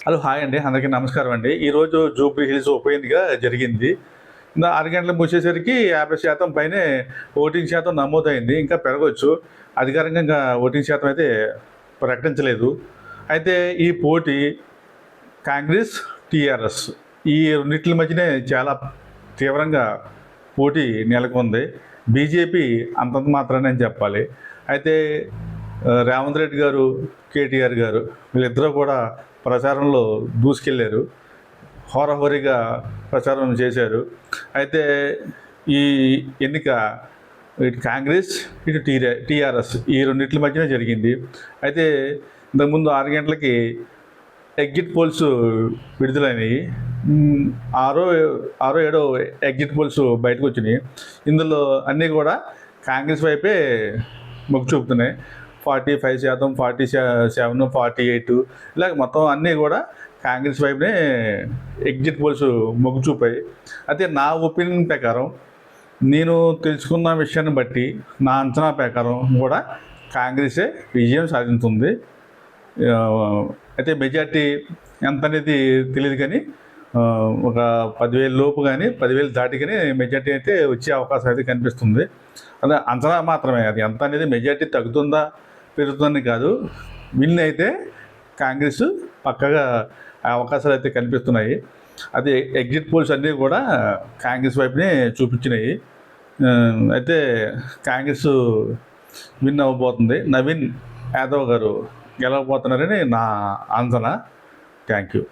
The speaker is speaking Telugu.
హలో హాయ్ అండి, అందరికీ నమస్కారం అండి. ఈరోజు జూబ్లీ హిల్స్ ఉప ఎన్నిక జరిగింది. 6 గంటలకు ముగిసేసరికి 50% పైనే ఓటింగ్ శాతం నమోదైంది. ఇంకా పెరగొచ్చు. అధికారికంగా ఇంకా ఓటింగ్ శాతం అయితే ప్రకటించలేదు. అయితే ఈ పోటీ కాంగ్రెస్, టీఆర్ఎస్ ఈ రెండిట్ల మధ్యనే చాలా తీవ్రంగా పోటీ నెలకొంది. బీజేపీ అంతంత మాత్రానే అని చెప్పాలి. అయితే రేవంత్ రెడ్డి గారు, కేటీఆర్ గారు వీళ్ళిద్దరూ కూడా ప్రచారంలో దూసుకెళ్ళారు. హోరాహోరీగా ప్రచారం చేశారు. అయితే ఈ ఎన్నిక ఇటు కాంగ్రెస్, ఇటు టీఆర్ఎస్ ఈ రెండింటి మధ్యనే జరిగింది. అయితే ఇంతకుముందు 6 గంటలకి ఎగ్జిట్ పోల్స్ విడుదలైనవి. ఆరో ఆరో ఏడో ఎగ్జిట్ పోల్స్ బయటకు వచ్చినాయి. ఇందులో అన్నీ కూడా కాంగ్రెస్ వైపే మొగ్గు చూపుతున్నాయి. 45%, 47, 48 ఇలాగ మొత్తం అన్నీ కూడా కాంగ్రెస్ వైపునే ఎగ్జిట్ పోల్స్ మొగ్గు చూపాయి. అయితే నా ఒపీనియన్ ప్రకారం, నేను తెలుసుకున్న విషయాన్ని బట్టి, నా అంచనా ప్రకారం కూడా కాంగ్రెసే విజయం సాధించుతుంది. అయితే మెజార్టీ ఎంత అనేది తెలియదు, కానీ ఒక 10,000 లోపు కానీ 10,000 దాటి కానీ మెజార్టీ అయితే వచ్చే అవకాశం అయితే కనిపిస్తుంది. అదే అంచనా మాత్రమే, అది ఎంత అనేది మెజార్టీ తగ్గుతుందా పెరుగుతుందని కాదు. విన్ అయితే కాంగ్రెస్ పక్కగా అవకాశాలు అయితే కనిపిస్తున్నాయి. అది ఎగ్జిట్ పోల్స్ అన్నీ కూడా కాంగ్రెస్ వైపునే చూపించినాయి. అయితే కాంగ్రెస్ విన్ అవ్వబోతుంది. నవీన్ యాదవ్ గారు గెలవబోతున్నారని నా అంచనా. Thank you.